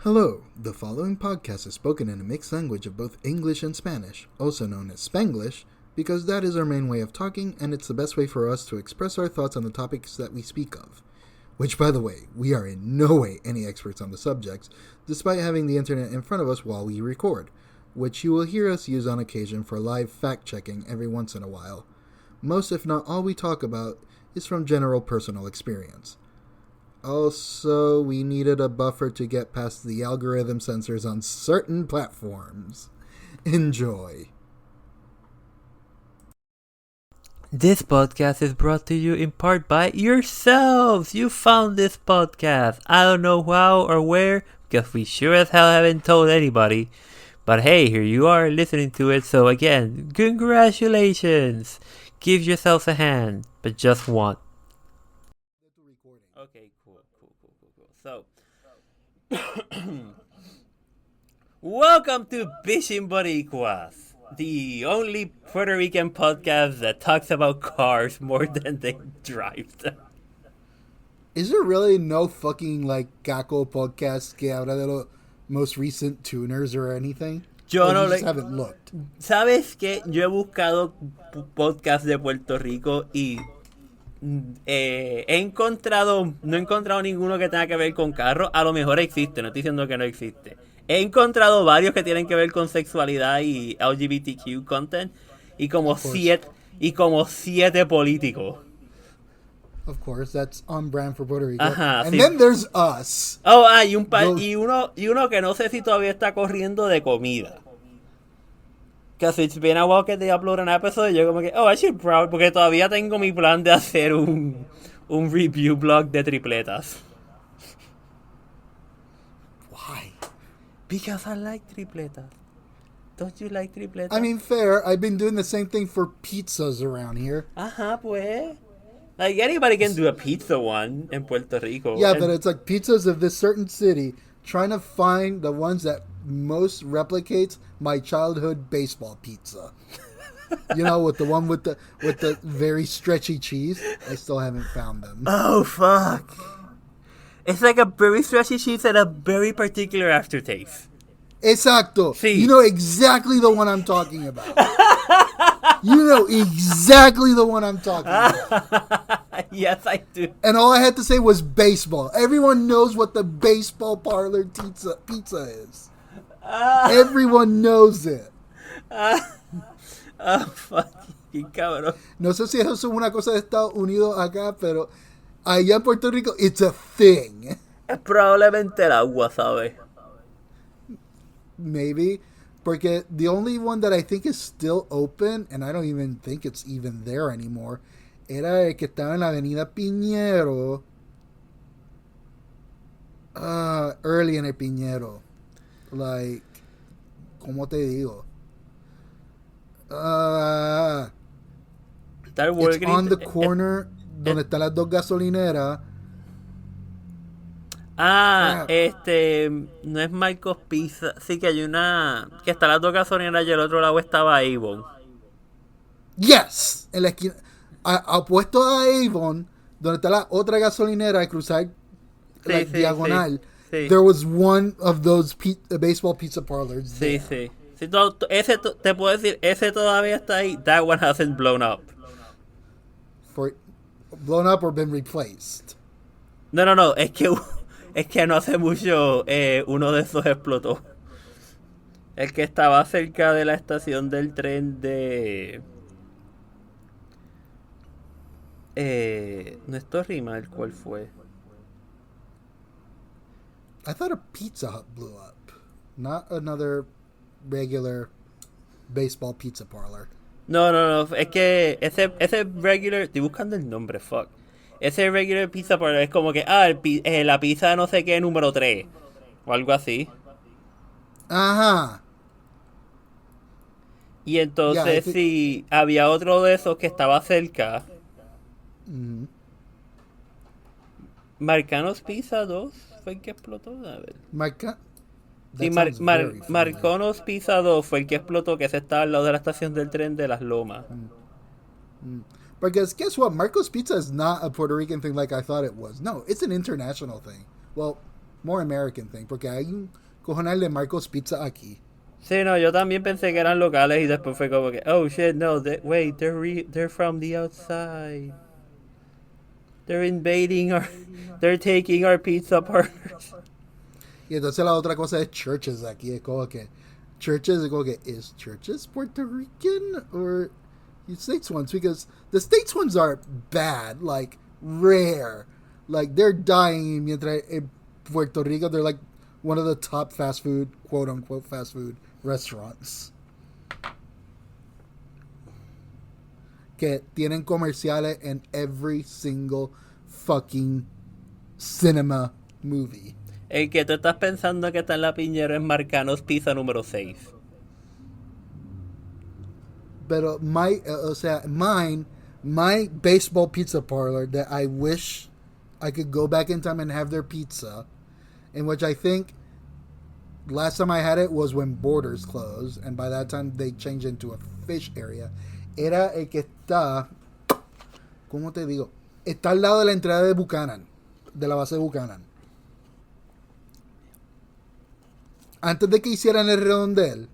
Hello, the following podcast is spoken in a mixed language of both English and Spanish, also known as Spanglish, because that is our main way of talking and it's the best way for us to express our thoughts on the topics that we speak of. Which, by the way, we are in no way any experts on the subjects, despite having the internet in front of us while we record, which you will hear us use on occasion for live fact-checking every once in a while. Most, if not all we talk about, is from general personal experience. Also, we needed a buffer to get past the algorithm censors on certain platforms. Enjoy. This podcast is brought to you in part by yourselves. You found this podcast. I don't know how or where, because we sure as hell haven't told anybody. But hey, here you are listening to it. So again, congratulations. Give yourselves a hand, but just one. Okay, cool. So, welcome to Bichin Boricuas, the only Puerto Rican podcast that talks about cars more than they drive them. Is there really no fucking, Caco podcast que habla de los most recent tuners or anything? Yo or no you just haven't looked? ¿Sabes qué? Yo he buscado podcasts de Puerto Rico y no he encontrado ninguno que tenga que ver con carros. A lo mejor existe, no estoy diciendo que no existe. He encontrado varios que tienen que ver con sexualidad y LGBTQ content y como siete políticos. Of course, that's on brand for Puerto Rico. Ajá, and sí. then there's us. Oh, y uno que no sé si todavía está corriendo de comida. Because it's been a while que they upload an episode y yo como que, I should proud, porque todavía tengo mi plan de hacer un review blog de tripletas. Why? Because I like tripletas. Don't you like tripletas? I mean, fair. I've been doing the same thing for pizzas around here. Ajá, pues. Like, anybody can do a pizza one in Puerto Rico. Yeah, but it's like pizzas of this certain city, trying to find the ones that most replicates my childhood baseball pizza. You know, with the one with the very stretchy cheese. I still haven't found them. Oh, fuck. It's like a very stretchy cheese and a very particular aftertaste. Exacto. Sí. You know exactly the one I'm talking about. You know exactly the one I'm talking about. Yes, I do. And all I had to say was baseball. Everyone knows what the baseball parlor pizza is. Everyone knows it. Fucking cabrón. No sé si eso es una cosa de Estados Unidos acá, pero allá en Puerto Rico, it's a thing. Es probablemente el agua, ¿sabes? Maybe. Porque the only one that I think is still open, and I don't even think it's even there anymore, era el que estaba en la avenida Piñero. Early en el Piñero. Like, ¿cómo te digo? It's on the corner donde están las dos gasolineras. No es Marcos Pizza. Sí que hay una que está las dos gasolineras y el otro lado estaba Avon. Yes, en la esquina, opuesto a Avon, donde está la otra gasolinera de cruzar diagonal. Sí. There was one of those baseball pizza parlors. Sí. Ese te puedo decir, ese todavía está ahí. That one hasn't blown up. Blown up or been replaced. No, es que no hace mucho uno de esos explotó. El que estaba cerca de la estación del tren de... no es Torrimal, ¿cuál fue? I thought a Pizza Hut blew up. Not another regular baseball pizza parlor. No, es que ese regular... Estoy buscando el nombre, fuck. Ese regular pizza parlor es como que, la pizza no sé qué número 3. O algo así. Ajá. Y entonces sí, había otro de esos que estaba cerca. Mm-hmm. Marcanos Pizza 2 fue el que explotó. A ver. Sí, Marcanos Pizza 2 fue el que explotó, que se estaba al lado de la estación del tren de Las Lomas. Because guess what? Marco's Pizza is not a Puerto Rican thing like I thought it was. No, it's an international thing. Well, more American thing, porque hay un cojonal de Marcos Pizza aquí. Sí, no, yo también pensé que eran locales y después fue como que, oh shit, no, wait, they're from the outside. They're invading they're taking our pizza partners. Y entonces la otra cosa es Churches aquí, es como que is Churches Puerto Rican or the States ones? Because the States ones are bad, like rare, like they're dying. Mientras en Puerto Rico they're like one of the top fast food, quote unquote fast food restaurants que tienen comerciales en every single fucking cinema movie. El que tú estás pensando que está en la Piñero es Marcanos Pizza número 6. Pero my Basball pizza parlor that I wish I could go back in time and have their pizza, in which I think last time I had it was when Borders closed, and by that time they changed into a fish area. Era el que está, ¿cómo te digo? Está al lado de la entrada de Buchanan, de la base de Buchanan. Antes de que hicieran el redondel,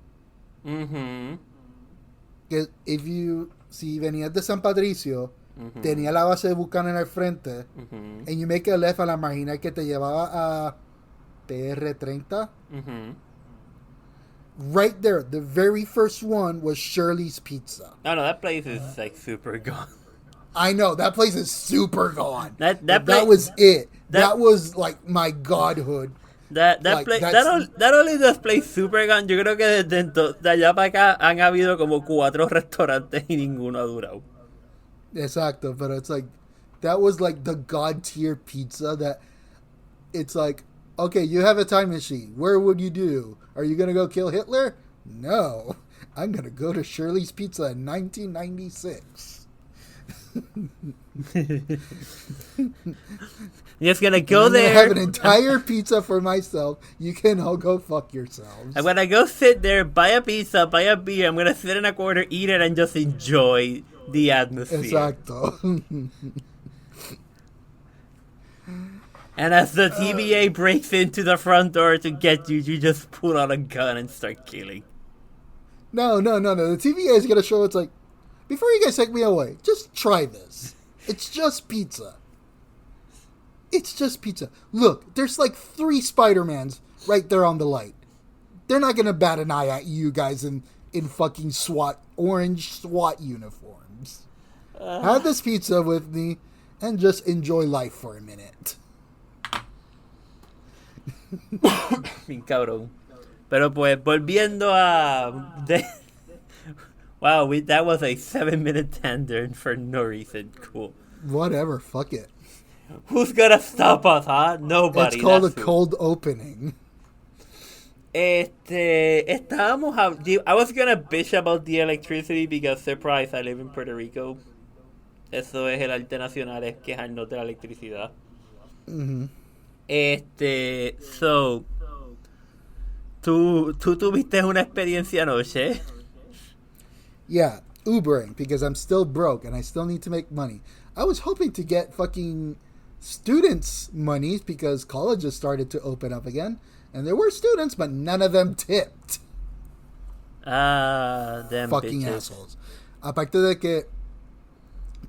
que si venías de San Patricio, tenía la base de Buchanan al frente, and you make a left a la marginal que te llevaba a PR30. Right there, the very first one was Shirley's Pizza. No, that place is like super gone. I know, that place is super gone. That was it. That was like my godhood. That only does play super gone. Yo creo que desde de allá para acá han habido como 4 restaurantes y ninguno ha durado. Exacto, but it's like that was like the god tier pizza that it's like, okay, you have a time machine. Where would you do? Are you gonna go kill Hitler? No, I'm gonna go to Shirley's Pizza in 1996. Just gonna go there. I'm gonna have an entire pizza for myself. You can all go fuck yourselves. I'm gonna go sit there, buy a pizza, buy a beer. I'm gonna sit in a corner, eat it, and just enjoy the atmosphere. Exacto. And as the TVA breaks into the front door to get you, you just pull out a gun and start killing. No. The TVA is gonna show it's like, before you guys take me away, just try this. It's just pizza. It's just pizza. Look, there's like 3 Spider-Mans right there on the light. They're not gonna bat an eye at you guys in fucking orange SWAT uniforms. Have this pizza with me and just enjoy life for a minute. Bien cabrón. Pero pues, volviendo a... Wow, that was a 7-minute tangent for no reason. Cool. Whatever, fuck it. Who's gonna stop us, huh? Nobody. It's called a cold opening. I was gonna bitch about the electricity because, surprise, I live in Puerto Rico. Eso es el arte nacional, es quejarnos de la electricidad. So, ¿tú tuviste una experiencia anoche? Yeah, Ubering, because I'm still broke and I still need to make money. I was hoping to get fucking students' monies because colleges started to open up again. And there were students, but none of them tipped. Them fucking bitches. Assholes. Aparte de que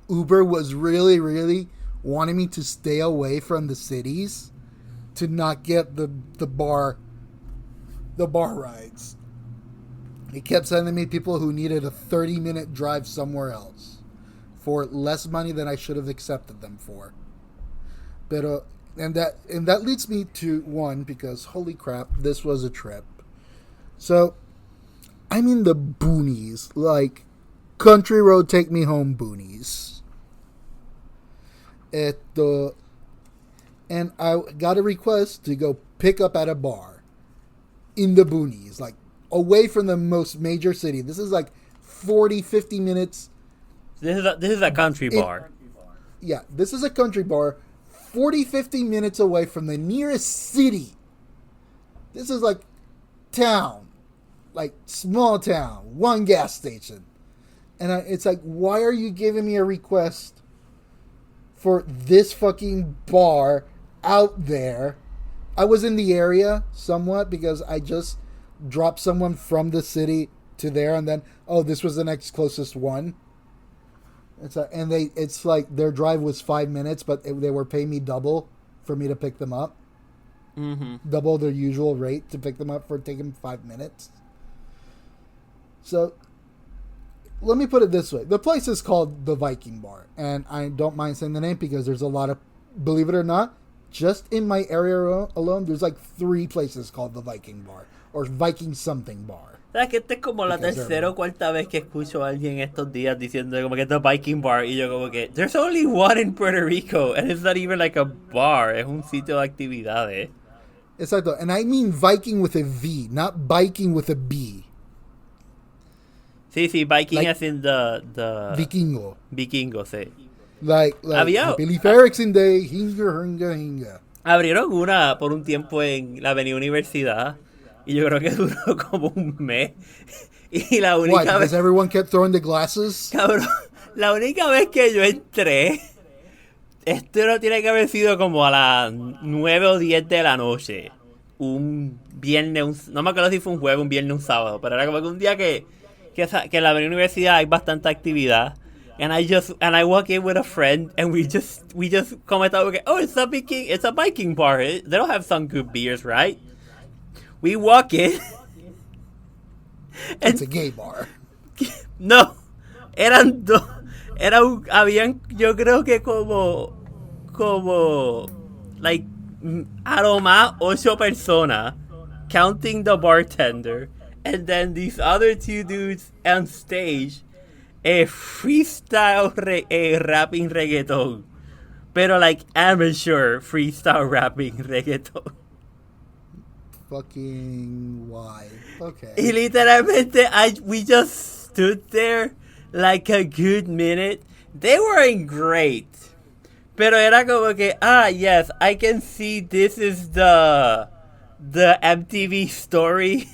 Uber was really, really wanting me to stay away from the cities to not get the bar rides. He kept sending me people who needed a 30-minute drive somewhere else for less money than I should have accepted them for. Pero, and that leads me to one, because holy crap, this was a trip. So, I'm in the boonies, like country road take me home boonies. And I got a request to go pick up at a bar in the boonies, like away from the most major city. This is like 40, 50 minutes. This is a country bar. Yeah, this is a country bar 40, 50 minutes away from the nearest city. This is like town, like small town, one gas station. And it's like, why are you giving me a request for this fucking bar out there? I was in the area somewhat because I just dropped someone from the city to there, and then this was the next closest one. It's like their drive was 5 minutes, but they were paying me double for me to pick them up. Mm-hmm. Double their usual rate to pick them up for taking 5 minutes. So, let me put it this way. The place is called the Viking Bar. And I don't mind saying the name because there's a lot of, believe it or not, just in my area alone, there's like 3 places called the Viking Bar. Or Viking something bar. ¿Sabes que esta es como la tercera o cuarta vez que escucho a alguien estos días diciendo como que the Viking Bar? Y yo como que, there's only one in Puerto Rico. And it's not even like a bar. Es un sitio de actividades. Exacto. And I mean Viking with a V, not biking with a B. Sí, Viking like, as in the Vikingo. Vikingo, sí. Like Billy Erickson Day, hinga. Abrieron una por un tiempo en la Avenida Universidad. Y yo creo que duró como un mes. Y la única vez... Because everyone kept throwing the glasses? Cabrón, la única vez que yo entré, esto no tiene que haber sido como a las 9 o 10 de la noche. Un viernes, no me acuerdo si fue un jueves, un viernes, un sábado. Pero era como que un día que en la universidad hay bastante actividad. And I walk in with a friend and we just comentamos que, it's a Viking bar. They don't have some good beers, right? We walk in. It's a gay bar. No, eran dos. Habían, yo creo que como, like, a lo más 8 personas, counting the bartender, and then these other 2 dudes on stage, freestyle rapping reggaeton, pero like amateur freestyle rapping reggaeton. Fucking why? Okay. Y literalmente, we just stood there like a good minute. They weren't great. Pero era como que, yes, I can see this is the MTV story.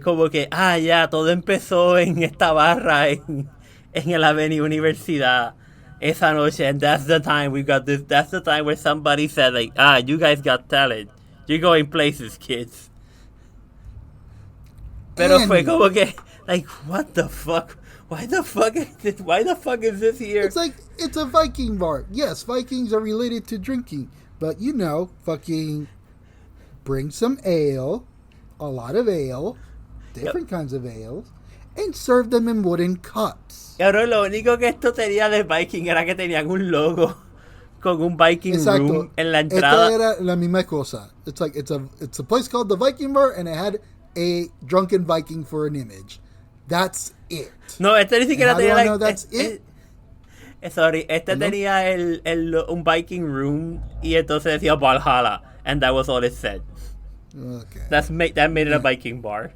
Como que, ya, todo empezó en esta barra en el Avenida Universidad. Esa noche, and that's the time we got this. That's the time where somebody said, like, you guys got talent. You're going places, kids. Pero fue como que, like, what the fuck? Why the fuck is this here? It's like, it's a Viking bar. Yes, Vikings are related to drinking. But, fucking bring some ale, a lot of ale, different kinds of ales, and serve them in wooden cups. Ahora lo único que esto tenía de Viking era que tenían un logo con un Viking room en la entrada. Esta era la misma cosa. It's like it's a place called the Viking Bar and it had a drunken Viking for an image. That's it. No, este ni siquiera tenía like, that's it. Sorry, tenía un Viking room y entonces decía Valhalla and that was all it said. Okay. That made it a Viking bar.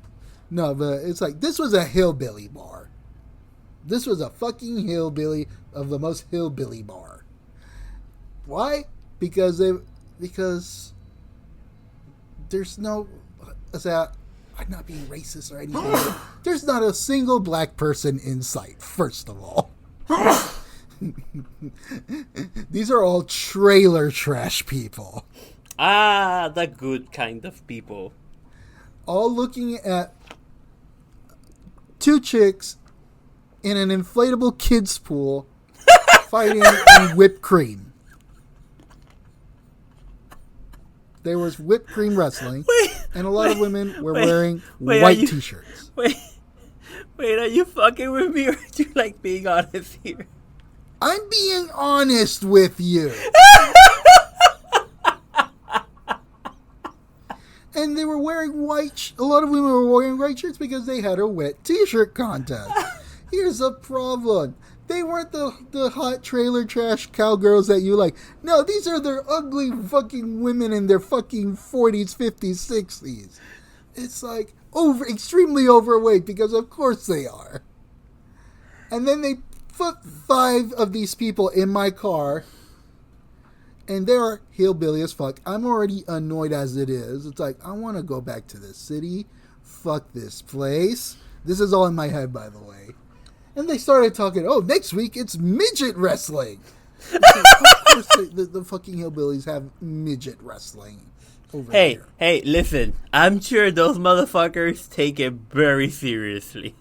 No, but it's like this was a hillbilly bar. This was a fucking hillbilly of the most hillbilly bar. Why? Because there's no... I'm not being racist or anything. There's not a single black person in sight, first of all. These are all trailer trash people. The good kind of people. All looking at 2 chicks in an inflatable kids pool fighting in whipped cream. There was whipped cream wrestling, and a lot of women were wearing white t-shirts. Wait, are you fucking with me or are you like being honest here? I'm being honest with you. And they were wearing a lot of women were wearing white shirts because they had a wet t-shirt contest. Here's a problem. They weren't the hot trailer trash cowgirls that you like. No, these are their ugly fucking women in their fucking 40s, 50s, 60s. It's like extremely overweight because of course they are. And then they put 5 of these people in my car. And they're hillbilly as fuck. I'm already annoyed as it is. It's like, I want to go back to the city. Fuck this place. This is all in my head, by the way. And they started talking, next week it's midget wrestling. Like, course the fucking hillbillies have midget wrestling over here. Hey, listen. I'm sure those motherfuckers take it very seriously.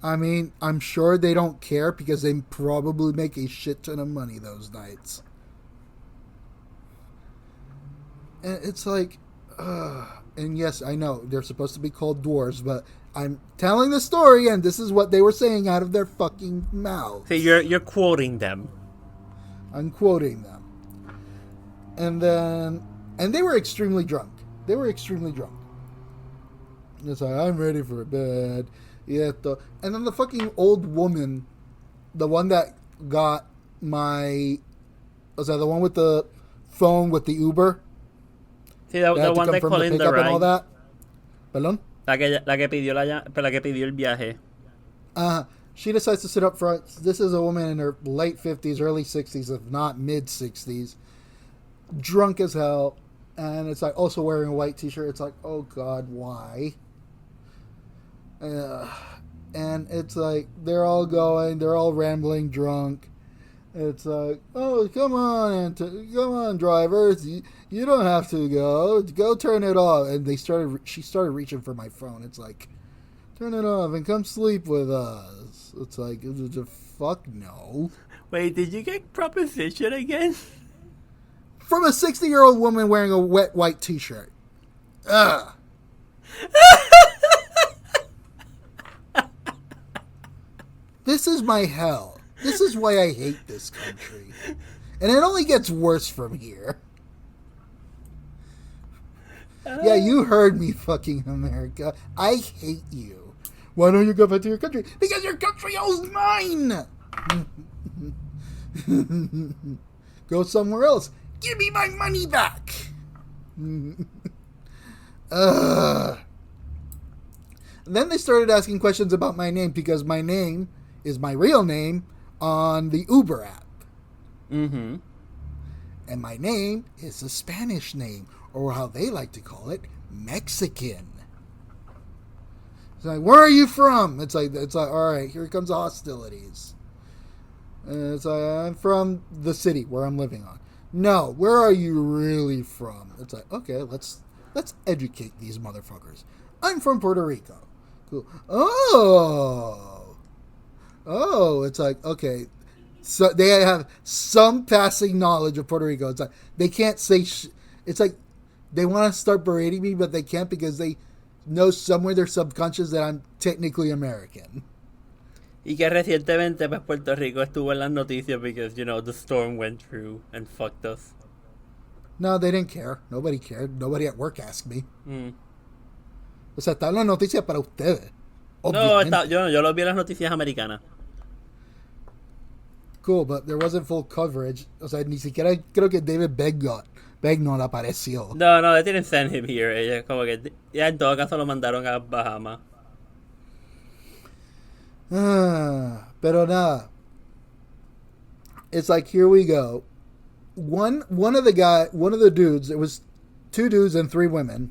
I mean, I'm sure they don't care because they probably make a shit ton of money those nights. And it's like, and yes, I know they're supposed to be called dwarves, but I'm telling the story, and this is what they were saying out of their fucking mouths. So you're quoting them. I'm quoting them. And they were extremely drunk. It's like, I'm ready for bed. Esto. And then the fucking old woman, the one that got the one with the phone with the Uber. Sí, the one that called in the ride. And all that. ¿Perdón? La que pidió el viaje. She decides to sit up front. This is a woman in her late 50s, early 60s, if not mid 60s. Drunk as hell. And it's like also wearing a white t-shirt. It's like, oh God, why? And it's like they're all rambling drunk. It's like, oh, come on, drivers, you don't have to go turn it off. And she started reaching for my phone. It's like, turn it off and come sleep with us. It's like, fuck no. Wait, did you get proposition again? From a 60-year-old woman wearing a wet white t-shirt. Ugh. This is my hell. This is why I hate this country. And it only gets worse from here. Yeah, you heard me, fucking America. I hate you. Why don't you go back to your country? Because your country owes mine! Go somewhere else. Give me my money back! And then they started asking questions about my name because my name is my real name on the Uber app. Mm-hmm. And my name is a Spanish name, or how they like to call it, Mexican. It's like, where are you from? It's like, all right, here comes the hostilities. And it's like, I'm from the city where I'm living on. No, where are you really from? It's like, okay, let's educate these motherfuckers. I'm from Puerto Rico. Cool. Oh, it's like, okay. So they have some passing knowledge of Puerto Rico. It's like, they can't say it's like, they want to start berating me, but they can't because they know somewhere their subconscious that I'm technically American. Y que recientemente pues Puerto Rico estuvo en las noticias because, the storm went through and fucked us. No, they didn't care. Nobody cared. Nobody at work asked me. Mm. O sea, está en las noticias para ustedes. No, yo lo vi en las noticias americanas. Cool, but there wasn't full coverage. O sea, ni siquiera creo que David Begnon apareció. No, they didn't send him here. Ella como que ya en todo caso lo mandaron a Bahamas. Pero nada. It's like, here we go. One of the dudes, it was 2 dudes and 3 women.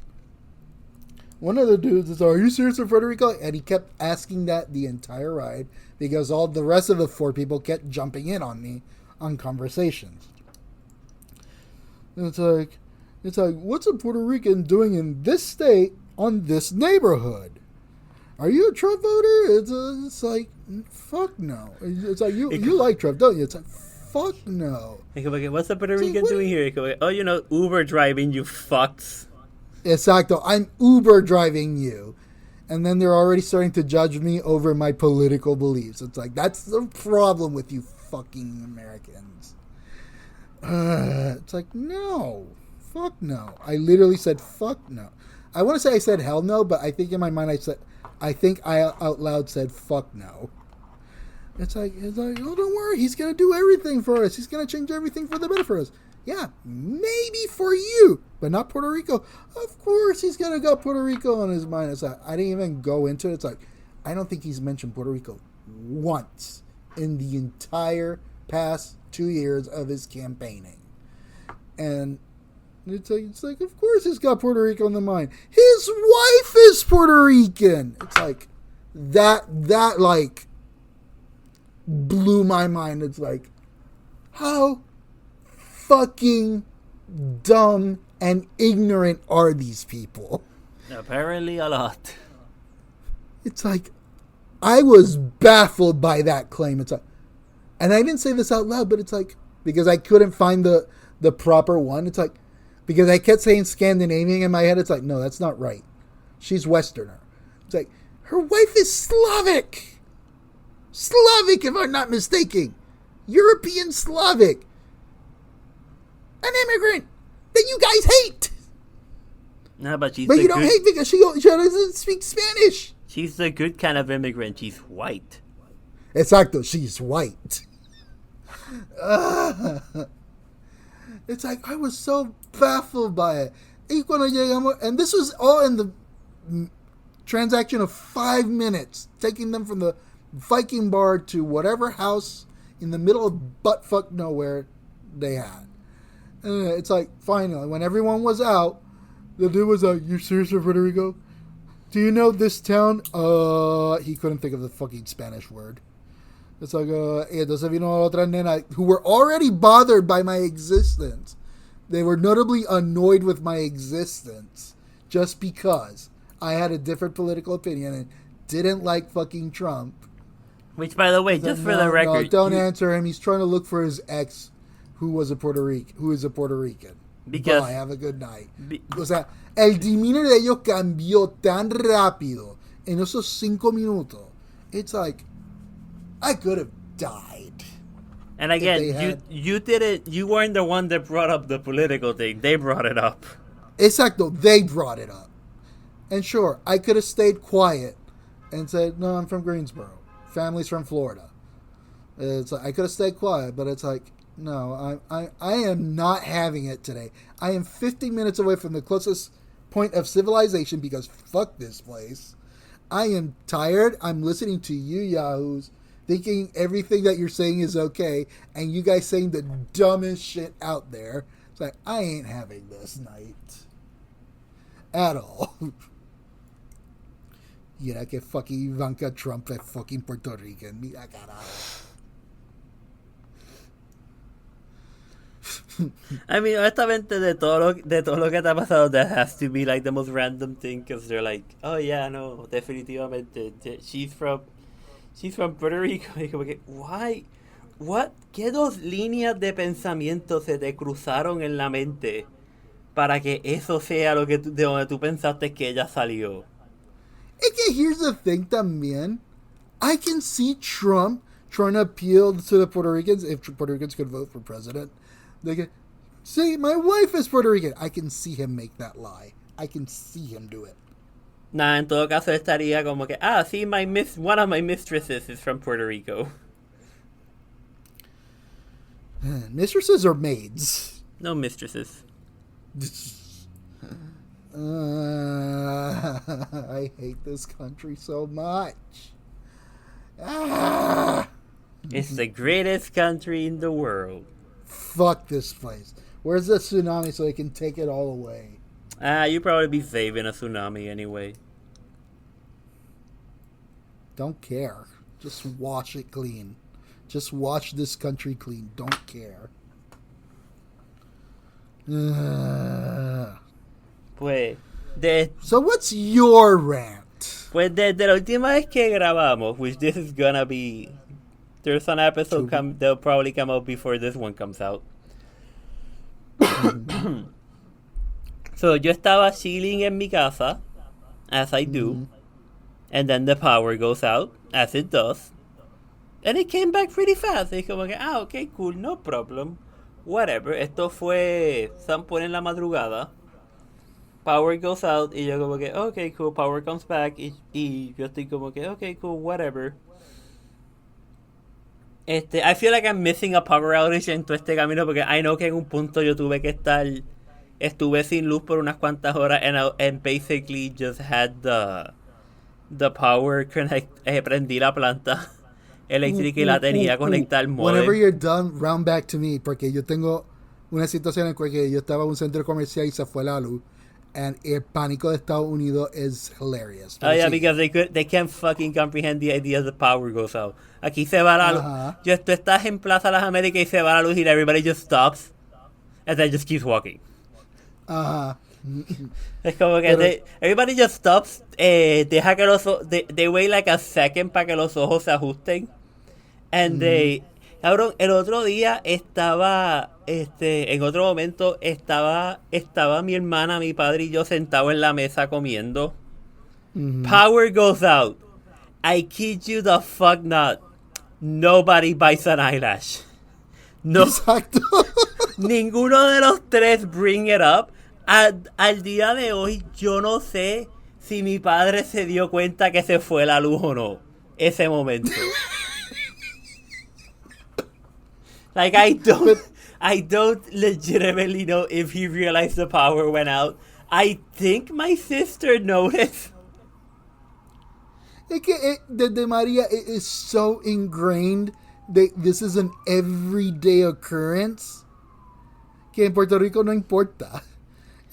One of the dudes is, are you serious in Puerto Rico? And he kept asking that the entire ride because all the rest of the 4 people kept jumping in on me on conversations. And it's like, what's a Puerto Rican doing in this state on this neighborhood? Are you a Trump voter? It's like, fuck no. It's like, you like Trump, don't you? It's like, fuck no. What's a Puerto Rican doing here? Uber driving, you fucks. Exacto. I'm Uber driving you. And then they're already starting to judge me over my political beliefs. It's like, that's the problem with you fucking Americans. It's like, no. Fuck no. I literally said, fuck no. I want to say I said hell no, but I think in my mind I out loud said fuck no. It's like, oh, don't worry. He's going to do everything for us. He's going to change everything for the better for us. Yeah, maybe for you, but not Puerto Rico. Of course he's going to got Puerto Rico on his mind. It's like, I didn't even go into it. It's like, I don't think he's mentioned Puerto Rico once in the entire past 2 years of his campaigning. And it's like, of course he's got Puerto Rico in the mind. His wife is Puerto Rican. It's like, that like blew my mind. It's like, how fucking dumb and ignorant are these people? Apparently a lot. It's like, I was baffled by that claim. It's like, and I didn't say this out loud, but it's like, because I couldn't find the proper one. It's like, because I kept saying Scandinavian in my head. It's like, no, that's not right. She's Westerner. It's like, her wife is Slavic. Slavic, if I'm not mistaken. European Slavic. An immigrant that you guys hate. No, but you don't hate because she doesn't speak Spanish. She's the good kind of immigrant. She's white. Exacto, she's white. It's like, I was so baffled by it. Y cuando llegamos, and this was all in the transaction of 5 minutes, taking them from the Viking bar to whatever house in the middle of buttfuck nowhere they had. And it's like, finally, when everyone was out, the dude was like, "You serious, Puerto Rico? Do you know this town?" He couldn't think of the fucking Spanish word. It's like, entonces vino otra nena who were already bothered by my existence. They were notably annoyed with my existence just because I had a different political opinion and didn't like fucking Trump. Which, by the way, just for the record, don't answer him. He's trying to look for his ex, who is a Puerto Rican. Because bye, have a good night. O sea, el demeanor de ellos cambió tan rápido en esos 5 minutos. It's like, I could have died. And again, you weren't the one that brought up the political thing. They brought it up. Exacto, they brought it up. And sure, I could have stayed quiet and said, "No, I'm from Greensboro. Family's from Florida." It's like, I could have stayed quiet, but it's like, no, I am not having it today. I am 50 minutes away from the closest point of civilization because fuck this place. I am tired. I'm listening to you yahoos thinking everything that you're saying is okay, and you guys saying the dumbest shit out there. It's like, I ain't having this night at all. Mira que fucking Ivanka Trump es fucking Puerto Rican. Mira carajo. I mean, honestamente, de todo lo que te ha pasado, that has to be like the most random thing, because they're like, oh yeah, no, definitivamente, she's from Puerto Rico. Y como que, why? What? ¿Qué dos líneas de pensamiento se te cruzaron en la mente para que eso sea lo que de donde tú pensaste que ella salió? Es que here's the thing también. I can see Trump trying to appeal to the Puerto Ricans, if Puerto Ricans could vote for president. They can say, my wife is Puerto Rican. I can see him make that lie. I can see him do it. Nah, en todo caso estaría como que, sí, one of my mistresses is from Puerto Rico. Mistresses or maids? No mistresses. I hate this country so much. It's the greatest country in the world. Fuck this place. Where's the tsunami so they can take it all away? You'd probably be saving a tsunami anyway. Don't care. Just wash it clean. Just wash this country clean. Don't care. Pues, so what's your rant? Pues desde la última vez que grabamos, which this is gonna be, there's an episode that'll probably come out before this one comes out. So yo estaba chilling en mi casa, as I do, and then the power goes out, as it does, and it came back pretty fast. Y como que, okay, cool, no problem, whatever. Esto fue some point en la madrugada. Power goes out y yo como que, okay, cool, power comes back y yo estoy como que, okay, cool, whatever. I feel like I'm missing a power outage en todo este camino porque I know que en un punto yo estuve sin luz por unas cuantas horas and basically just had the power connect, prendí la planta eléctrica y la tenía conectada al modem. Whenever you're done, round back to me porque yo tengo una situación en la que yo estaba en un centro comercial y se fue la luz. And el pánico de Estados Unidos is hilarious. Oh yeah, because they can't fucking comprehend the idea the power goes out. Aquí se va la luz. Tú estás en Plaza Las Américas y se va la luz y everybody just stops. and then just keeps walking. Ajá. Es como que everybody just stops, deja que they wait like a second para que los ojos se ajusten. And cabrón, el otro día estaba, en otro momento estaba mi hermana, mi padre y yo sentados en la mesa comiendo. Power goes out. I kid you the fuck not. Nobody bites an eyelash. No. Exacto. Ninguno de los tres bring it up. Al día de hoy, yo no sé si mi padre se dio cuenta que se fue la luz o no. Ese momento. Like, I don't legitimately know if he realized the power went out. I think my sister noticed. Es que desde María, it is so ingrained that this is an everyday occurrence que en Puerto Rico no importa.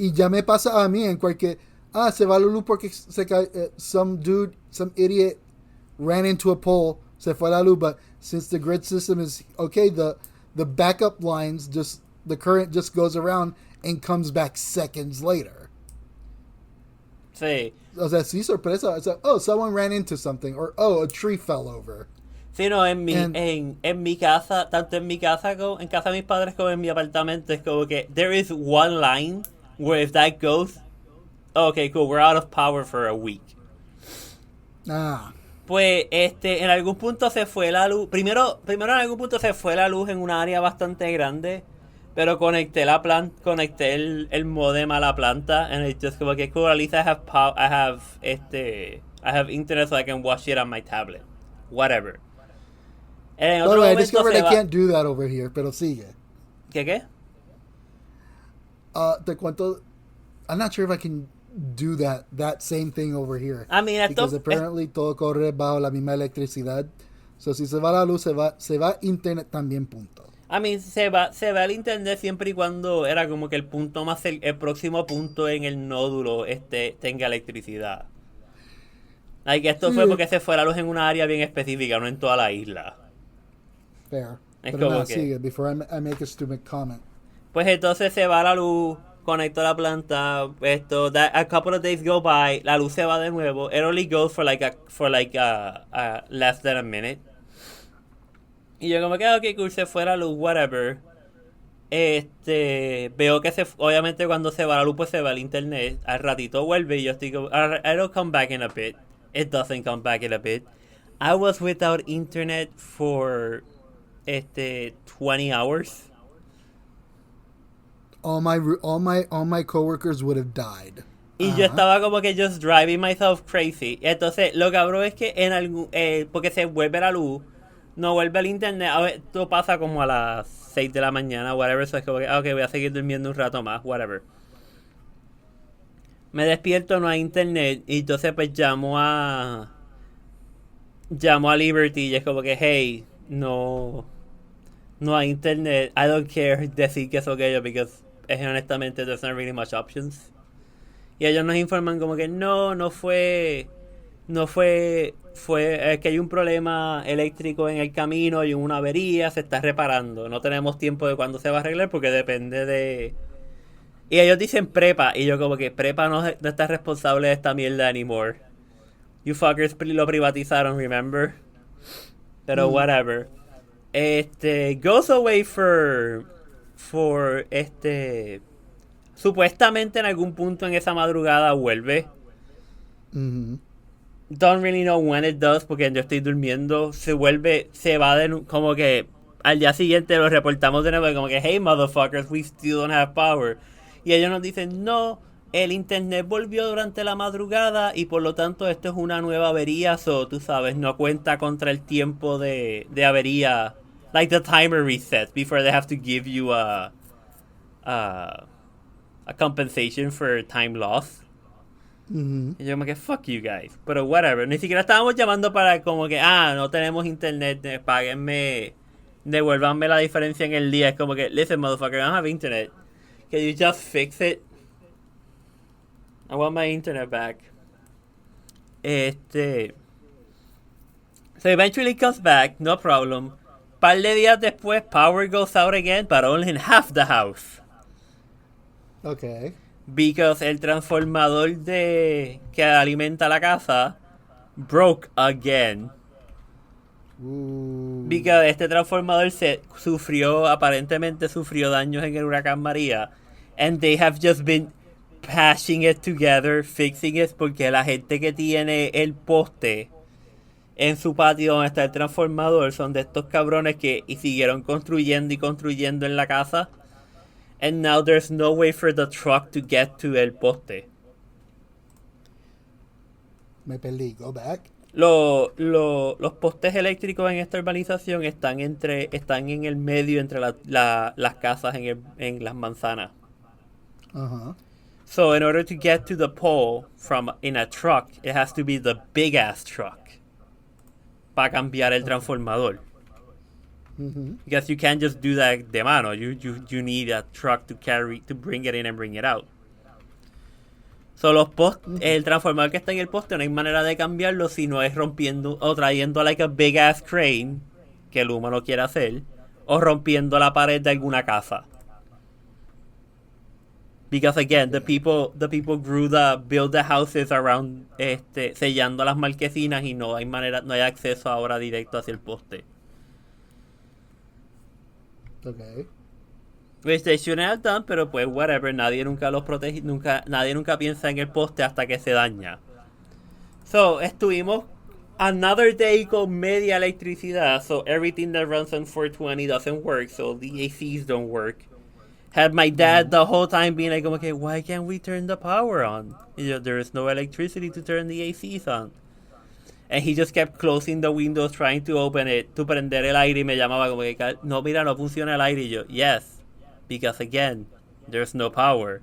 Y ya me pasa a mí en cualquier... se va la luz porque se cae... some idiot ran into a pole, se fue la luz, but since the grid system is... Okay, the backup lines, just the current just goes around and comes back seconds later. Sí. O sea, sí, sorpresa. It's like, someone ran into something. Or, a tree fell over. Sí, no, en mi casa, tanto en mi casa como en casa de mis padres como en mi apartamento, es como que there is one line where if that goes, okay, cool, we're out of power for a week. Pues, en algún punto se fue la luz. Primero en algún punto se fue la luz en una área bastante grande, pero conecté el modem a la planta, and it's just como que cool, at least I have internet so I can watch it on my tablet. Whatever. En otro I momento discovered I can't do that over here, pero sigue. ¿Qué? Te cuento, I'm not sure if I can do that same thing over here. I mean, because apparently todo corre bajo la misma electricidad. So si se va la luz, se va internet también, punto. I mean, se va el internet siempre y cuando era como que el punto más el próximo punto en el nódulo tenga electricidad. Like, esto fue porque se fue la luz en una área bien específica, no en toda la isla. Fair. Es Pero como no, que... sigue, before I make a stupid comment. Pues entonces se va la luz, conecto la planta, a couple of days go by, la luz se va de nuevo. It only goes for like less than a minute. Y yo como que, okay, cool, se fue la luz, whatever. Veo que obviamente cuando se va la luz, pues se va el internet. Al ratito vuelve y yo estoy como, it'll come back in a bit. It doesn't come back in a bit. I was without internet for 20 hours. All my coworkers would have died. Y yo estaba como que just driving myself crazy. Entonces, lo cabrón es que porque se vuelve la luz, no vuelve el internet. A ver, esto pasa como a las 6 de la mañana, whatever. So es como que, okay, voy a seguir durmiendo un rato más, whatever. Me despierto, no hay internet. Y entonces, pues llamo a Liberty. Y es como que, hey, no hay internet. I don't care decir que es aquello, because honestamente there's not really much options. Y ellos nos informan como que no fue que hay un problema eléctrico en el camino y una avería, se está reparando. No tenemos tiempo de cuándo se va a arreglar porque depende de... Y ellos dicen prepa, y yo como que prepa no está responsable de esta mierda anymore. You fuckers lo privatizaron, remember? Pero whatever. Goes away for supuestamente en algún punto en esa madrugada vuelve. Don't really know when it does porque yo estoy durmiendo. Se va como que al día siguiente lo reportamos de nuevo como que hey motherfuckers, we still don't have power. Y ellos nos dicen no, el internet volvió durante la madrugada y por lo tanto esto es una nueva avería, so tú sabes, no cuenta contra el tiempo de avería. Like the timer resets before they have to give you a compensation for time lost. Y yo me quedé, fuck you guys. Pero whatever. Ni siquiera estábamos llamando para como que, no tenemos internet, páguenme, devuélvanme la diferencia en el día. Es como que, listen motherfucker, I don't have internet. Can you just fix it? I want my internet back. So eventually it comes back, no problem. Par de días después, power goes out again, but only in half the house. Okay. Because el transformador que alimenta la casa broke again. Ooh. Because este transformador aparentemente sufrió daños en el huracán María. And they have just been patching it together, fixing it, porque la gente que tiene el poste en su patio donde está el transformador son de estos cabrones que siguieron construyendo y construyendo en la casa. And now there's no way for the truck to get to el poste. Me perdí. Go back. Los postes eléctricos en esta urbanización están en el medio entre las casas en las manzanas. Uh-huh. So in order to get to the pole in a truck, it has to be the big ass truck para cambiar el transformador. Mm-hmm. Because you can't just do that de mano. You need a truck to bring it in and bring it out. So el transformador que está en el poste no hay manera de cambiarlo si no es rompiendo o trayendo like a big ass crane que el humano quiere hacer o rompiendo la pared de alguna casa. Because again, the people build the houses around sellando las marquesinas y no hay acceso ahora directo hacia el poste. Okay. Which they shouldn't have done, pero pues whatever, nadie nunca los protege, nadie nunca piensa en el poste hasta que se daña. So, estuvimos another day con media electricidad, so everything that runs on 420 doesn't work, so the ACs don't work. Had my dad the whole time being like, okay, why can't we turn the power on? There is no electricity to turn the ACs on. And he just kept closing the windows, trying to open it, to prender el aire, y me llamaba como que, no, mira, no funciona el aire. Y yo, yes, because again, there's no power.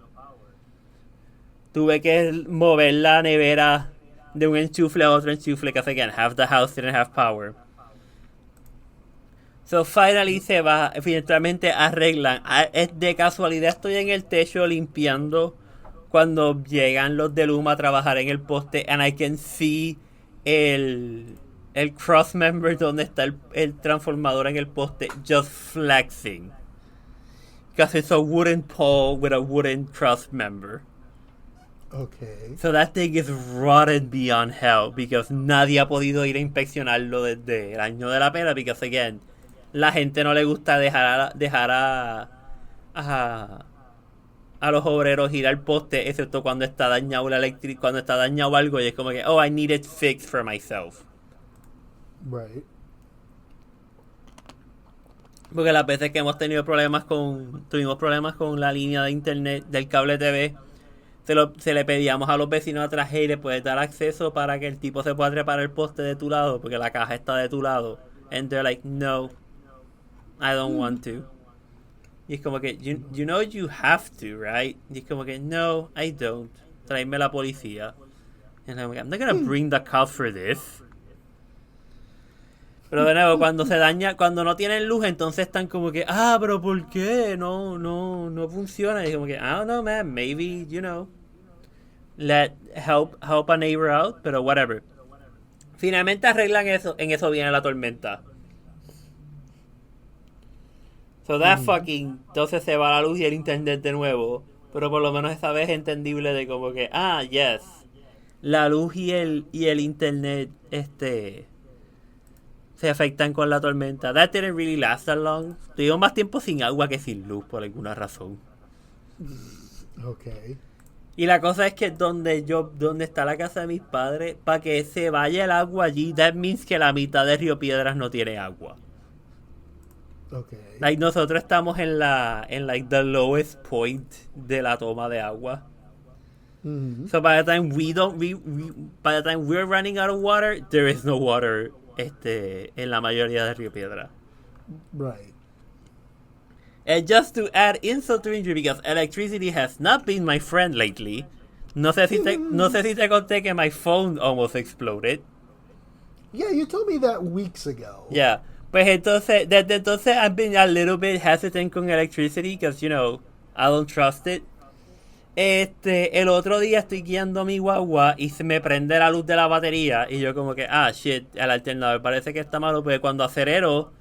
Tuve que mover la nevera de un enchufle a otro enchufle, because again, half the house didn't have power. So finally eventualmente arreglan. De casualidad estoy en el techo limpiando cuando llegan los de Luma a trabajar en el poste, and I can see el cross member donde está el transformador en el poste just flexing. Because it's a wooden pole with a wooden cross member. Okay. So that thing is rotted beyond hell because nadie ha podido ir a inspeccionarlo desde el año de la pera, because again, la gente no le gusta dejar a los obreros ir al poste, excepto cuando está dañado cuando está dañado algo y es como que, oh, I need it fixed for myself. Right. Porque las veces que tuvimos problemas con la línea de internet del cable TV, se le pedíamos a los vecinos atrás, hey, le puedes dar acceso para que el tipo se pueda trepar el poste de tu lado, porque la caja está de tu lado. And they're like, no, I don't want to. Y es como que, you know you have to, right? Y es como que, no, I don't. Tráeme la policía. And I'm like, I'm not gonna bring the cops for this. Pero de nuevo, cuando no tienen luz, entonces están como que, pero ¿por qué? No funciona. Y es como que, I don't know, man, maybe, help a neighbor out, pero whatever. Finalmente arreglan eso, en eso viene la tormenta. So that entonces se va la luz y el internet de nuevo. Pero por lo menos esa vez es entendible de como que, yes, la luz y el internet, se afectan con la tormenta. That didn't really last that long. Tuvimos más tiempo sin agua que sin luz, por alguna razón. Okay. Y la cosa es que donde está la casa de mis padres, para que se vaya el agua allí, that means que la mitad de Río Piedras no tiene agua. Okay. Like, nosotros estamos en the lowest point de la toma de agua. Mm-hmm. So by the time we're running out of water, there is no water en la mayoría de Río Piedra. Right. And just to add insult to injury, because electricity has not been my friend lately. No sé si te conté que my phone almost exploded. Yeah, you told me that weeks ago. Yeah. Pues entonces, desde entonces I've been a little bit hesitant con electricity because, I don't trust it. El otro día estoy guiando mi guagua y se me prende la luz de la batería y yo como que, shit, el alternador parece que está malo, porque cuando acelero